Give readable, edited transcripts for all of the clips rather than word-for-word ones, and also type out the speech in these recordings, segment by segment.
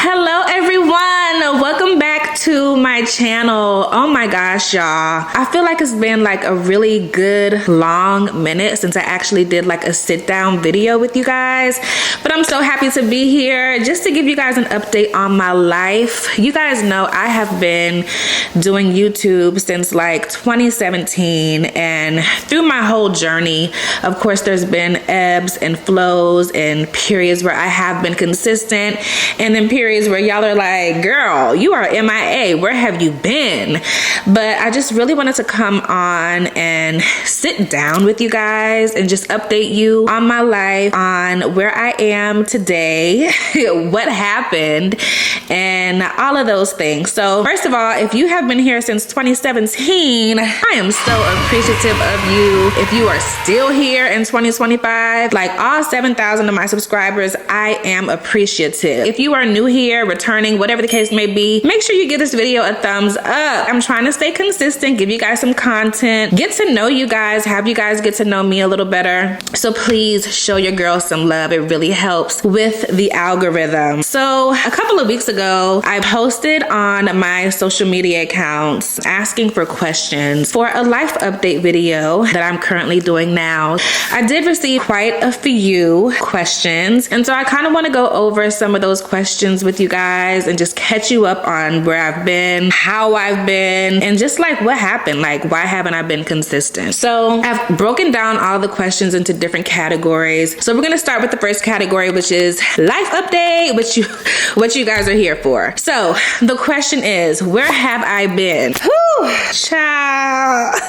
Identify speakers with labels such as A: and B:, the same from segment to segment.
A: Hello everyone, welcome back to my channel. Oh my gosh, y'all, I feel like it's been like a really good long minute since I actually did like a sit down video with you guys, but I'm so happy to be here just to give you guys an update on my life. You guys know I have been doing YouTube since like 2017, and through my whole journey, of course, there's been ebbs and flows and periods where I have been consistent, and then periods where y'all are like, girl, you are MIA, where have you been? But I just really wanted to come on and sit down with you guys and just update you on my life, on where I am today, what happened, and all of those things. So first of all, if you have been here since 2017, I am so appreciative of you. If you are still here in 2025, like all 7,000 of my subscribers, I am appreciative. If you are new here, returning, whatever the case may be, make sure you give this video a thumbs up. I'm trying to stay consistent, give you guys some content, get to know you guys, have you guys get to know me a little better. So please show your girl some love. It really helps with the algorithm. So a couple of weeks ago, I posted on my social media accounts asking for questions for a life update video that I'm currently doing now. I did receive quite a few questions, and so I kind of want to go over some of those questions with you guys and just catch you up on where I've been, how I've been, and just like what happened, like why haven't I been consistent. So I've broken down all the questions into different categories. So we're gonna start with the first category, which is life update, what you guys are here for. So the question is, where have I been? Whew, child.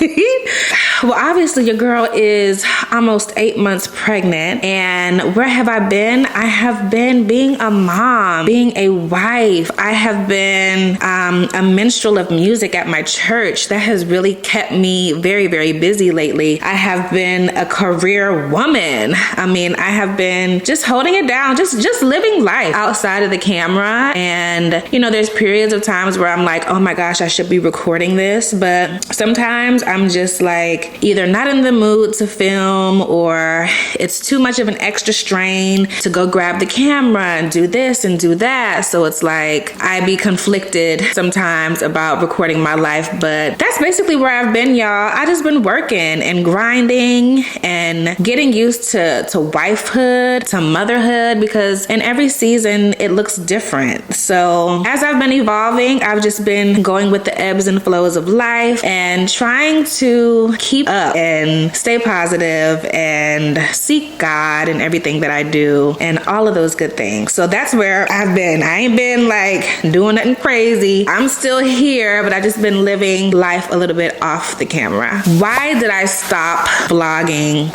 A: Well, obviously your girl is almost 8 months pregnant, and where have I been? I have been being a mom, being a wife. I have been a minstrel of music at my church. That has really kept me very, very busy lately. I have been a career woman. I mean, I have been just holding it down, just living life outside of the camera. And you know, there's periods of times where I'm like, oh my gosh, I should be recording this, but sometimes I'm just like either not in the mood to film, or it's too much of an extra strain to go grab the camera and do this and do that. So it's like I be conflicted sometimes about recording my life, but that's basically where I've been, y'all. I just been working and grinding and getting used to wifehood, to motherhood, because in every season it looks different. So as I've been evolving, I've just been going with the ebbs and flows of life and trying to keep up and stay positive and seek God in everything that I do and all of those good things. So that's where I've been. I ain't been like doing nothing crazy. I'm still here, but I just been living life a little bit off the camera. Why did I stop vlogging?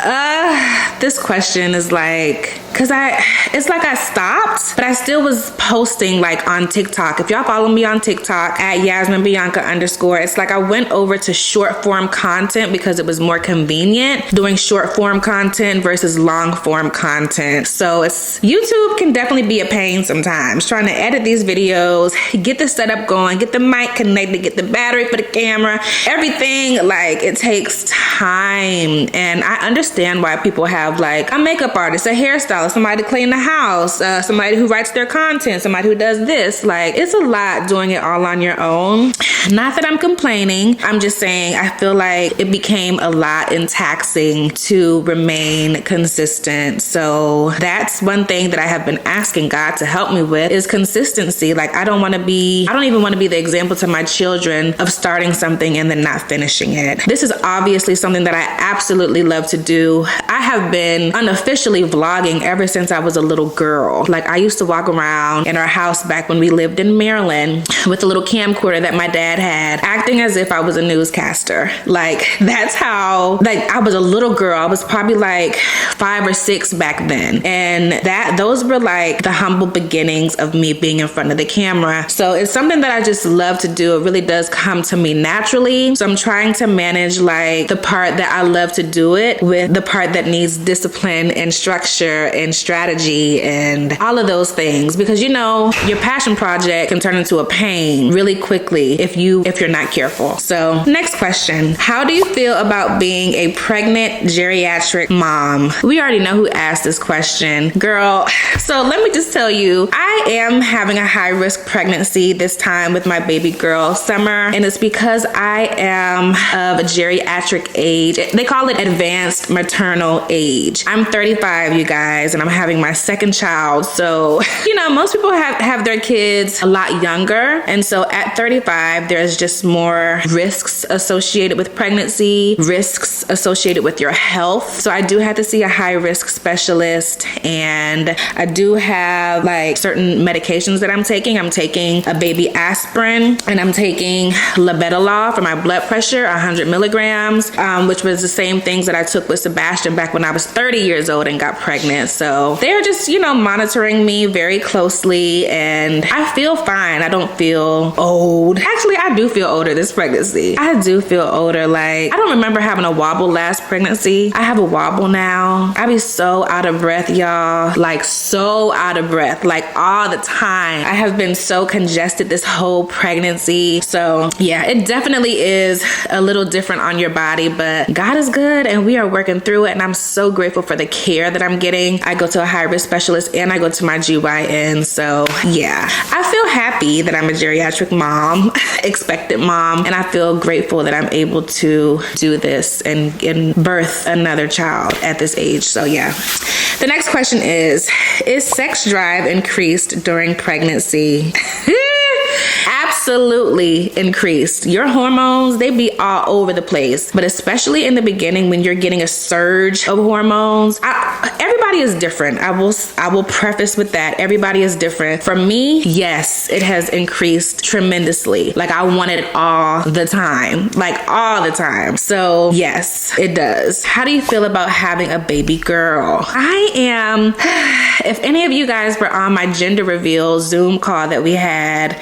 A: This question is like, it's like I stopped, but I still was posting like on TikTok. If y'all follow me on TikTok at Yasmine Bianca _, it's like I went over to short form content because it was more convenient doing short form content versus long form content. So YouTube can definitely be a pain sometimes, trying to edit these videos, get the setup going, get the mic connected, get the battery for the camera, everything. Like, it takes time, and I understand why people have like a makeup artist, a hairstylist, somebody to clean the house, somebody who writes their content, somebody who does this. Like, it's a lot doing it all on your own. Not that I'm complaining, I'm just saying I feel like it became a lot and taxing to remain consistent. So that's one thing that I have been asking God to help me with, is consistency. Like, I don't even want to be the example to my children of starting something and then not finishing it. This is obviously something that I absolutely love to do. I have been unofficially vlogging ever since I was a little girl. Like, I used to walk around in our house back when we lived in Maryland with a little camcorder that my dad had, acting as if I was a newscaster. Like, that's how, like, I was a little girl. I was probably like 5 or 6 back then. And those were like the humble beginnings of me being in front of the camera. So it's something that I just love to do. It really does come come to me naturally. So I'm trying to manage like the part that I love to do it with the part that needs discipline and structure and strategy and all of those things, because you know your passion project can turn into a pain really quickly if you're not careful. So next question, how do you feel about being a pregnant geriatric mom? We already know who asked this question, girl. So let me just tell you, I am having a high risk pregnancy this time with my baby girl Summer, and it's because I am of a geriatric age. They call it advanced maternal age. I'm 35, you guys, and I'm having my second child. So you know, most people have their kids a lot younger, and so at 35 there's just more risks associated with pregnancy, risks associated with your health. So I do have to see a high risk specialist, and I do have like certain medications that I'm taking. I'm taking a baby aspirin, and I'm taking labetalol for my blood pressure, 100 milligrams, which was the same things that I took with Sebastian back when I was 30 years old and got pregnant. So they're just, you know, monitoring me very closely, and I feel fine. I don't feel old. Actually, I do feel older this pregnancy. I do feel older. Like, I don't remember having a wobble last pregnancy. I have a wobble now. I be so out of breath, y'all. Like, so out of breath, like all the time. I have been so congested this whole pregnancy. So yeah, it definitely is a little different on your body, but God is good and we are working through it, and I'm so grateful for the care that I'm getting. I go to a high risk specialist and I go to my GYN. So yeah, I feel happy that I'm a geriatric mom, expectant mom, and I feel grateful that I'm able to do this and birth another child at this age. So yeah. The next question is sex drive increased during pregnancy? Absolutely increased. Your hormones, they be all over the place, but especially in the beginning when you're getting a surge of hormones. Everybody is different. I will preface with that. Everybody is different. For me, yes, it has increased tremendously. Like, I want it all the time, like all the time. So yes, it does. How do you feel about having a baby girl? I am, if any of you guys were on my gender reveal Zoom call that we had,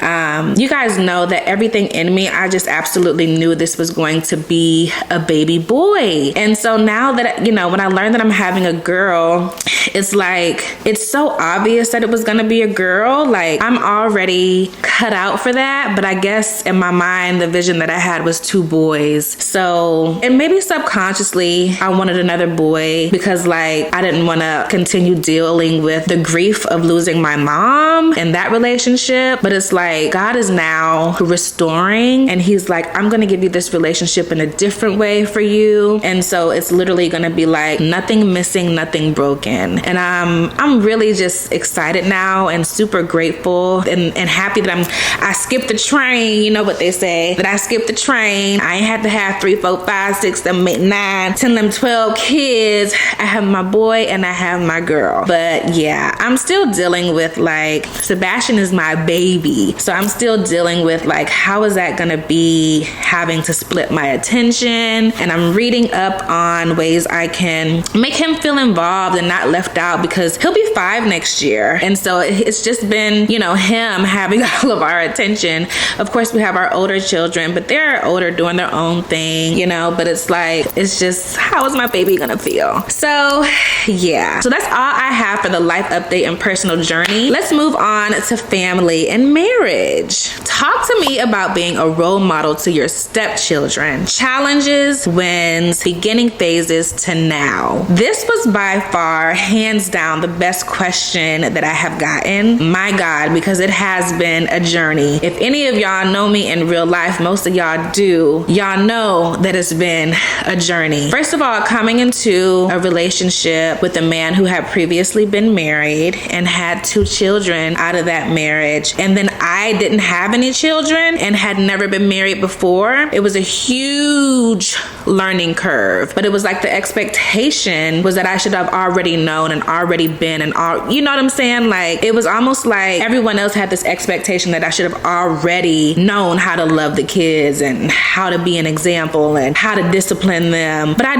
A: you guys know that everything in me, I just absolutely knew this was going to be a baby boy. And so now that, you know, when I learned that I'm having a girl, it's like, it's so obvious that it was gonna be a girl. Like, I'm already cut out for that, but I guess in my mind, the vision that I had was 2 boys. So, and maybe subconsciously, I wanted another boy because like, I didn't wanna continue dealing with the grief of losing my mom and that relationship. But it's like, God is now restoring, and he's like, I'm gonna give you this relationship in a different way for you. And so it's literally gonna be like nothing missing, nothing broken. And I'm really just excited now and super grateful and happy that I skipped the train. You know what they say, that I skipped the train. I ain't had to have 3, 4, 5, 6, 7, 8, 9, 10, 12 kids. I have my boy and I have my girl. But yeah, I'm still dealing with, like, Sebastian is my baby. So I'm still dealing with like, how is that gonna be having to split my attention? And I'm reading up on ways I can make him feel involved and not left out, because he'll be 5 next year. And so it's just been, you know, him having all of our attention. Of course, we have our older children, but they're older doing their own thing, you know, but it's like, it's just, how is my baby gonna feel? So yeah, so that's all I have for the life update and personal journey. Let's move on to family and marriage. Talk to me about being a role model to your stepchildren. Challenges, wins, beginning phases to now. This was by far, hands down, the best question that I have gotten. My God, because it has been a journey. If any of y'all know me in real life, most of y'all do, y'all know that it's been a journey. First of all, coming into a relationship with a man who had previously been married and had 2 children out of that marriage, and then I didn't have any children and had never been married before. It was a huge learning curve, but it was like the expectation was that I should have already known and already been and all, you know what I'm saying? Like, it was almost like everyone else had this expectation that I should have already known how to love the kids and how to be an example and how to discipline them. But I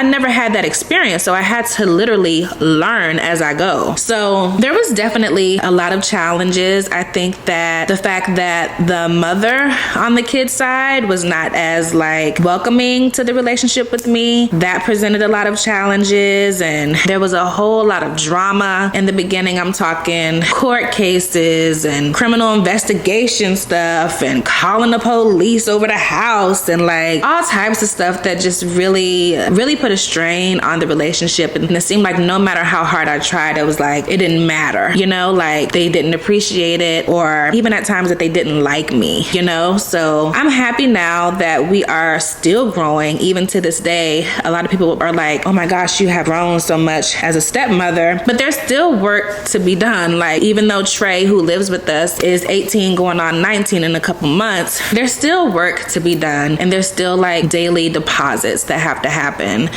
A: never had that experience. So I had to literally learn as I go. So there was definitely a lot of challenges. I think that the fact that that the mother on the kid's side was not as like welcoming to the relationship with me. That presented a lot of challenges, and there was a whole lot of drama in the beginning. I'm talking court cases and criminal investigation stuff and calling the police over the house and like all types of stuff that just really put a strain on the relationship. And it seemed like no matter how hard I tried, it was like it didn't matter, you know, like they didn't appreciate it, or even at times that they didn't like me, you know. So I'm happy now that we are still growing. Even to this day, a lot of people are like, oh my gosh, you have grown so much as a stepmother, but there's still work to be done. Like, even though Trey, who lives with us, is 18 going on 19 in a couple months, there's still work to be done, and there's still like daily deposits that have to happen.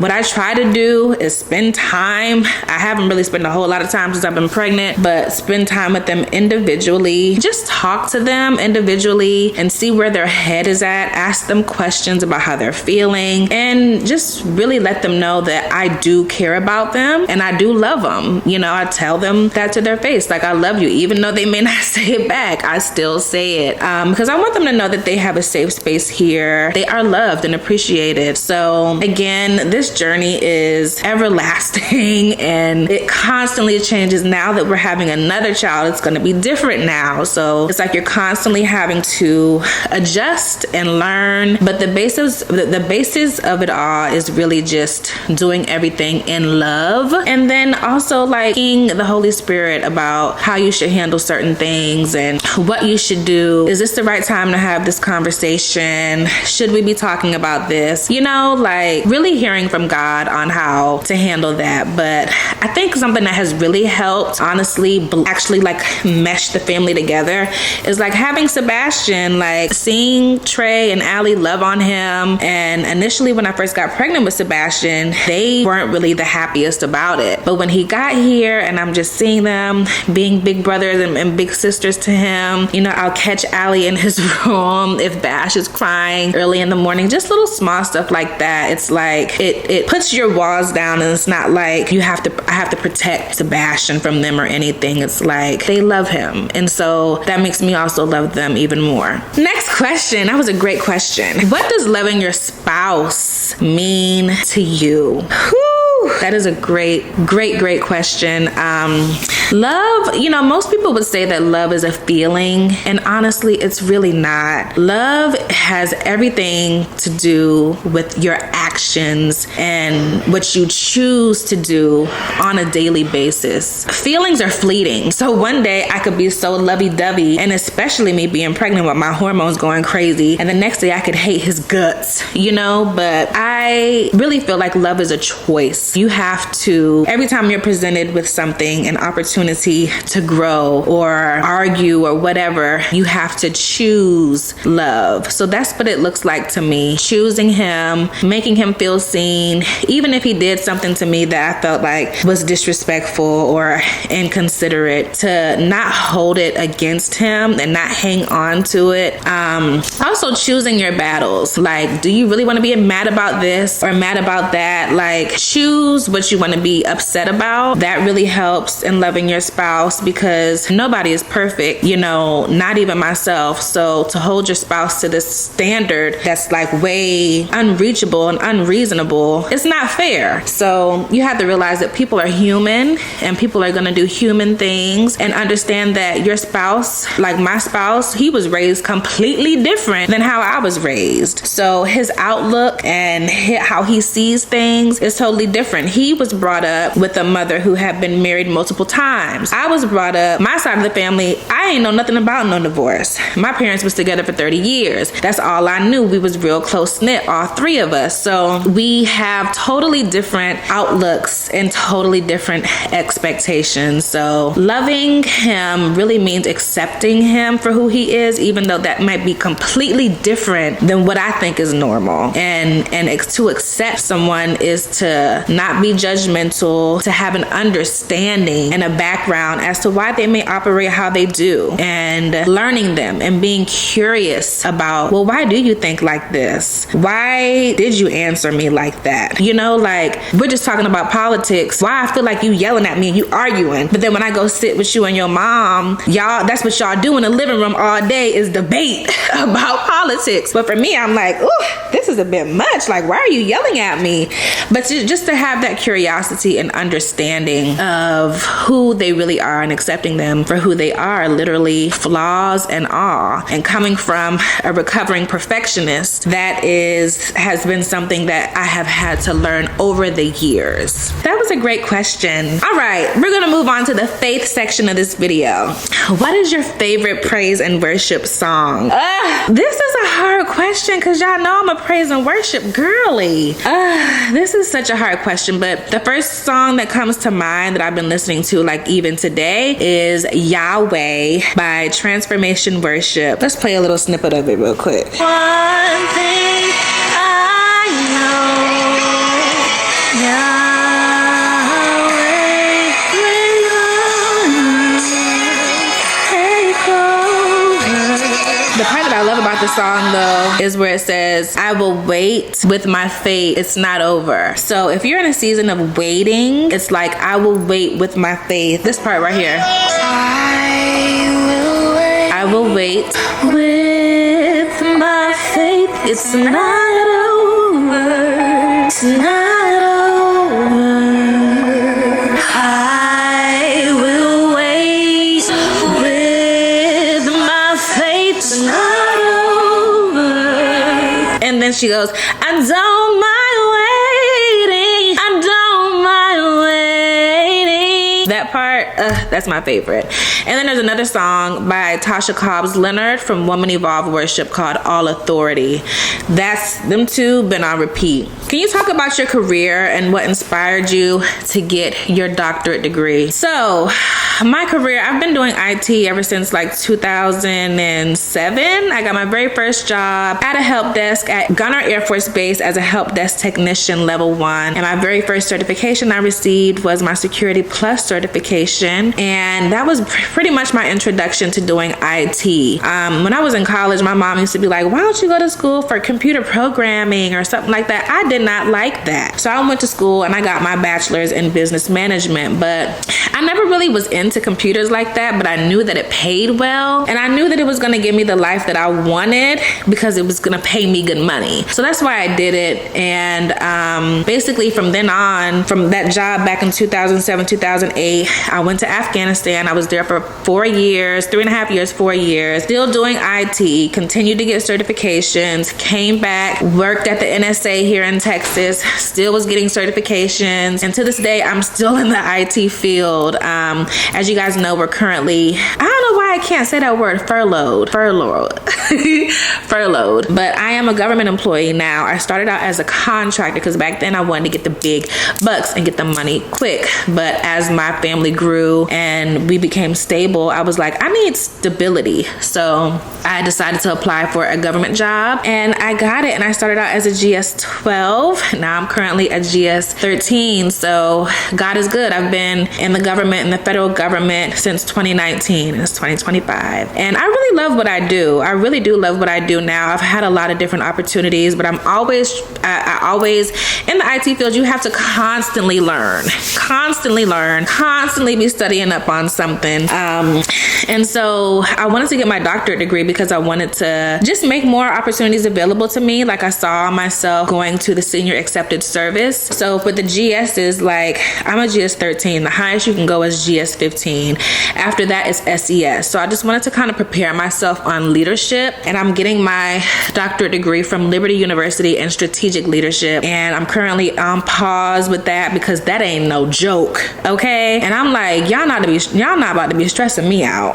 A: What I try to do is spend time. I haven't really spent a whole lot of time since I've been pregnant, but spend time with them individually. Just talk to them individually and see where their head is at. Ask them questions about how they're feeling, and just really let them know that I do care about them and I do love them. You know, I tell them that to their face, like, I love you. Even though they may not say it back, I still say it, because I want them to know that they have a safe space here. They are loved and appreciated. So again, this journey is everlasting and it constantly changes. Now that we're having another child, it's going to be different now. So it's like you're constantly having to adjust and learn. But the basis of it all is really just doing everything in love, and then also like asking the Holy Spirit about how you should handle certain things and what you should do. Is this the right time to have this conversation? Should we be talking about this? You know, like really hearing from God on how to handle that. But I think something that has really helped, honestly, actually like mesh the family together is like having Sebastian, like seeing Trey and Allie love on him. And initially when I first got pregnant with Sebastian, they weren't really the happiest about it. But when he got here and I'm just seeing them being big brothers and big sisters to him, you know, I'll catch Allie in his room if Bash is crying early in the morning, just little small stuff like that. It's like it puts your walls down, and it's not like I have to protect Sebastian from them or anything. It's like they love him, and so that makes me also love them even more. Next question. That was a great question. What does loving your spouse mean to you? Whew, that is a great question. Love, you know, most people would say that love is a feeling, and honestly, it's really not. Love has everything to do with your actions and what you choose to do on a daily basis. Feelings are fleeting. So one day I could be so lovey-dovey, and especially me being pregnant with my hormones going crazy, and the next day I could hate his guts, you know. But I really feel like love is a choice. You have to, every time you're presented with something, an opportunity to grow or argue or whatever, you have to choose love. So that's what it looks like to me. Choosing him, making him feel seen, even if he did something to me that I felt like was disrespectful or inconsiderate, to not hold it against him and not hang on to it. Also choosing your battles. Like, do you really want to be mad about this or mad about that? Like, choose what you want to be upset about. That really helps in loving your spouse, because nobody is perfect, you know, not even myself. So to hold your spouse to this standard that's like way unreachable and unreasonable, it's not fair. So you have to realize that people are human and people are going to do human things, and understand that your spouse, like my spouse, he was raised completely different than how I was raised. So his outlook and how he sees things is totally different. He was brought up with a mother who had been married multiple times. I was brought up, my side of the family, I ain't know nothing about no divorce. My parents was together for 30 years. That's all I knew. We was real close knit, all three of us. So we have totally different outlooks and totally different expectations. So loving him really means accepting him for who he is, even though that might be completely different than what I think is normal. And to accept someone is to not be judgmental, to have an understanding and a background as to why they may operate how they do, and learning them and being curious about, well, why do you think like this? Why did you answer me like that? You know, like, we're just talking about politics. Why I feel like you yelling at me and you arguing, but then when I go sit with you and your mom, y'all, that's what y'all do in the living room all day, is debate about politics. But for me, I'm like, oh, this is a bit much. Like, why are you yelling at me? But just to have that curiosity and understanding of who they really are and accepting them for who they are, literally flaws and all, and coming from a recovering perfectionist, that has been something that I have had to learn over the years. That was a great question. All right, we're gonna move on to the faith section of this video. What is your favorite praise and worship song? This is a hard question because y'all know I'm a praise and worship girly. This is such a hard question, but the first song that comes to mind that I've been listening to, like even today, is Yahweh by Transformation Worship. Let's play a little snippet of it real quick. One thing I know, the part that I love about the song though is where it says, I will wait with my faith, it's not over. So if you're in a season of waiting, it's like, I will wait with my faith. This part right here. I will wait with my faith, it's not over, it's not over. I will wait with my faith, it's not over. And then she goes, I don't mind waiting, I don't mind waiting. That part, that's my favorite. And then there's another song by Tasha Cobbs Leonard from Woman Evolve Worship called All Authority. Them two been on repeat. Can you talk about your career and what inspired you to get your doctorate degree? So my career, I've been doing IT ever since like 2007. I got my very first job at a help desk at Gunner Air Force Base as a help desk technician level 1. And my very first certification I received was my Security Plus certification. And that was pretty much my introduction to doing IT. When I was in college, my mom used to be like, why don't you go to school for computer programming or something like that? I did not like that. So I went to school and I got my bachelor's in business management, but I never really was into computers like that, but I knew that it paid well. And I knew that it was gonna give me the life that I wanted because it was gonna pay me good money. So that's why I did it. And basically from then on, from that job back in 2007, 2008, I went to Afghanistan. I was there for 4 years, 3.5 years, 4 years, still doing IT, continued to get certifications, came back, worked at the NSA here in Texas, still was getting certifications. And to this day, I'm still in the IT field. As you guys know, we're currently, I don't know why I can't say that word, furloughed, but I am a government employee now. I started out as a contractor because back then I wanted to get the big bucks and get the money quick. But as my family grew and we became stable, I was like, I need stability. So I decided to apply for a government job and I got it. And I started out as a GS-12. Now I'm currently a GS-13. So God is good. I've been in the government, in the federal government since 2019. It's 2025. And I really love what I do. I really do love what I do now. I've had a lot of different opportunities, but I always, in the IT field, you have to constantly learn, constantly be studying up on something. And so I wanted to get my doctorate degree because I wanted to just make more opportunities available to me. Like I saw myself going to the senior accepted service. So for the GS is like, I'm a GS-13. The highest you can go is GS-15. After that is SES. So I just wanted to kind of prepare myself on leadership. And I'm getting my doctorate degree from Liberty University in strategic leadership. And I'm currently on pause with that because that ain't no joke. Okay. And I'm like, y'all not about to be stressing me out.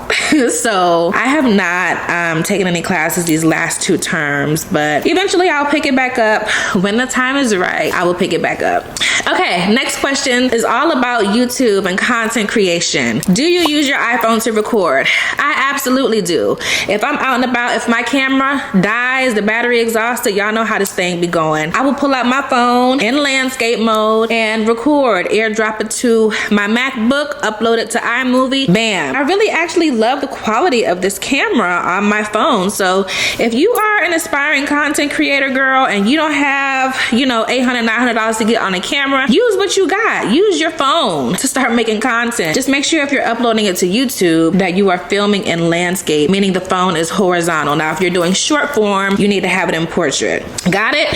A: So I have not taken any classes these last 2 terms, but eventually I'll pick it back up. When the time is right, I will pick it back up. Okay, next question is all about YouTube and content creation. Do you use your iPhone to record? I absolutely do. If I'm out and about if my camera dies, the battery exhausted, y'all know how this thing be going. I will pull out my phone in landscape mode and record, airdrop it to my MacBook, upload it to iMovie, bam. I really actually love the quality of this camera on my phone. So if you are an aspiring content creator, girl, and you don't have, you know, $800, $900 to get on a camera, use what you got. Use your phone to start making content. Just make sure if you're uploading it to YouTube that you are filming in landscape, meaning the phone is horizontal. Now, if you're doing short form, you need to have it in portrait. Got it?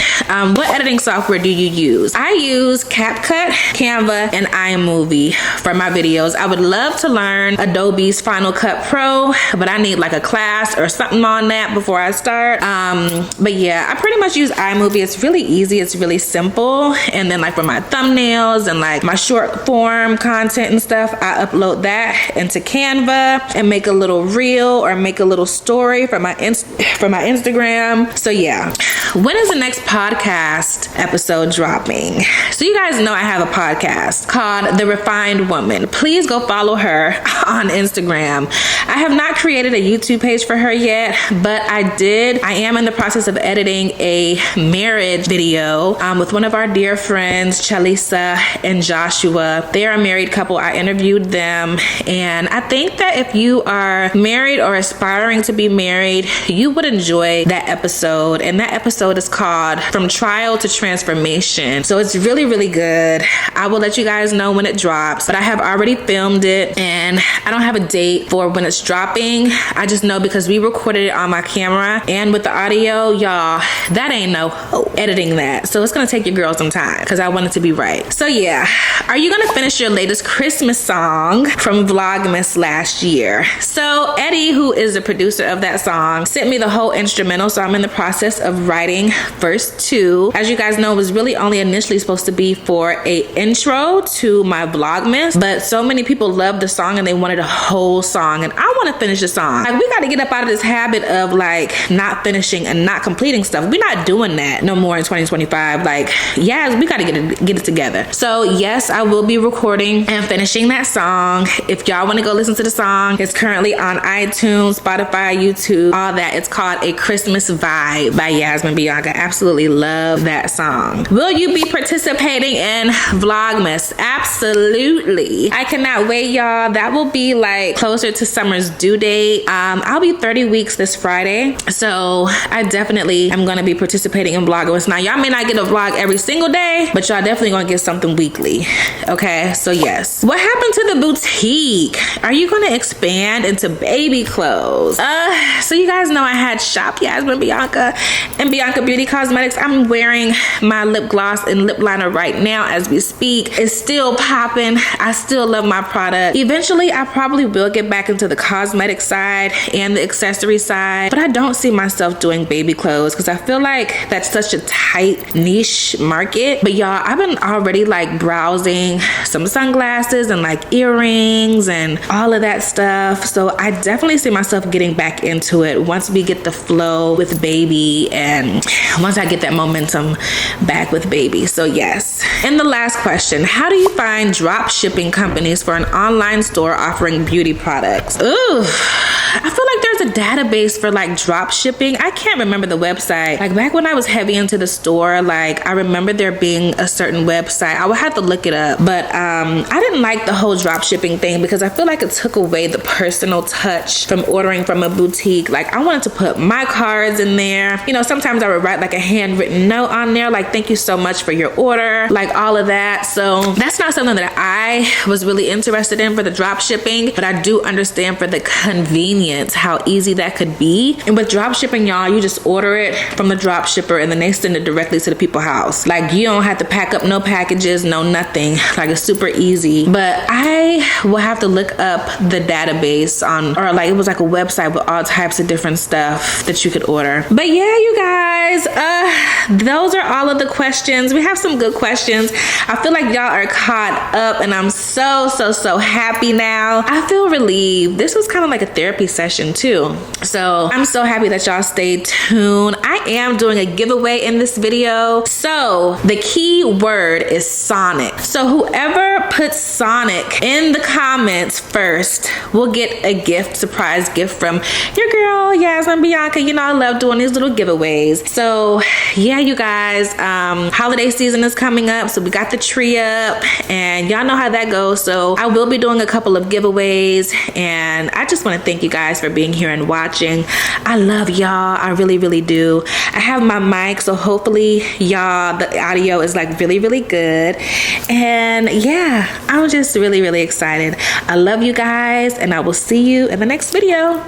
A: What editing software do you use? I use CapCut, Canva, and iMovie for my videos. I would love to learn Adobe's Final Cut Pro, but I need like a class or something on that before I start. But yeah, I pretty much use iMovie. It's really easy. It's really simple. And then like for my thumbnails and like my short form content and stuff, I upload that into Canva and make a little reel or make a little story for my Instagram. So yeah, when is the next podcast episode dropping? So you guys know I have a podcast called The Refined Woman. Please go follow her on Instagram. I have not created a YouTube page for her yet, but I am in the process of editing a marriage video with one of our dear friends, Chalisa and Joshua. They are a married couple. I interviewed them, and I think that if you are married or aspiring to be married, you would enjoy that episode. And that episode is called From Trial to Transformation. So it's really, really good. I will let you guys know when it drops, but I have already filmed it and I don't have a date for when it's dropping. I just know because we recorded it on my camera and with the audio, y'all, that ain't no editing that. So it's gonna take your girl some time because I want it to be right. So yeah, are you gonna finish your latest Christmas song from Vlogmas last year? So Eddie, who is the producer of that song, sent me the whole instrumental. So I'm in the process of writing verse 2. As you guys know, it was really only initially supposed to be for a intro to my Vlogmas, but so many people loved the song and they wanted a whole song, and I want to finish the song. Like, we got to get up out of this habit of like not finishing and not completing stuff. We're not doing that no more in 2025. Like, yes, we got to get it together. So yes, I will be recording and finishing that song. If y'all want to go listen to the song, it's currently on iTunes, Spotify, YouTube, all that. It's called A Christmas Vibe by Yasmine Bianca. Absolutely love that song. Will you be participating in Vlogmas? Absolutely. I cannot wait, y'all. That will be like closer to summer's due date. I'll be 30 weeks this Friday, so I definitely am going to be participating in Vlogmas. Now, y'all may not get a vlog every single day, but y'all definitely going to get something weekly. Okay, so yes. What happened to the boutique? Are you going to expand into baby clothes? So you guys know I had Shop Yasmine Bianca and Bianca Beauty Cosmetics. I'm wearing my lip gloss and lip liner right now as we speak. It's still popping. I still love my product. Eventually, I probably will get back into the cosmetic side and the accessory side, but I don't see myself doing baby clothes because I feel like that's such a tight niche market. But y'all, I've been already like browsing some sunglasses and like earrings and all of that stuff. So I definitely see myself getting back into it once we get the flow with baby and once I get that momentum back with baby. So yes. And the last question, how do you find drop shipping companies for an online store offering beauty products? Ooh, I feel like there's a database for like drop shipping. I can't remember the website. Like back when I was heavy into the store, like I remember there being a certain website. I would have to look it up, but I didn't like the whole drop shipping thing because I feel like it took away the personal touch from ordering from a boutique. Like I wanted to put my cards in there. You know, sometimes I would write like a handwritten note on there, like thank you so much for your order, like all of that. So that's not something that I was really interested in for the drop shipping, but I do understand for the convenience how easy that could be. And with drop shipping, y'all, you just order it from the drop shipper and then they send it directly to the people's house. Like you don't have to pack up no packages, no nothing. Like it's super easy. But I will have to look up the database on, or like it was like a website with all types of different stuff that you could order. But yeah, you guys, those are all of the questions. We have some good questions. I feel like y'all are caught up and I'm so happy now. I feel relieved. This was kind of like a therapy session too. do. So I'm so happy that y'all stayed tuned. I am doing a giveaway in this video. So the key word is Sonic. So whoever puts Sonic in the comments first will get a gift, surprise gift from your girl Yasmine Bianca. You know, I love doing these little giveaways. So yeah, you guys, holiday season is coming up, so we got the tree up and y'all know how that goes. So I will be doing a couple of giveaways, and I just want to thank you guys for being here and watching. I love y'all. I really, really do. I have my mic, so hopefully y'all, the audio is like really, really good. And yeah, I'm just really, really excited. I love you guys, and I will see you in the next video.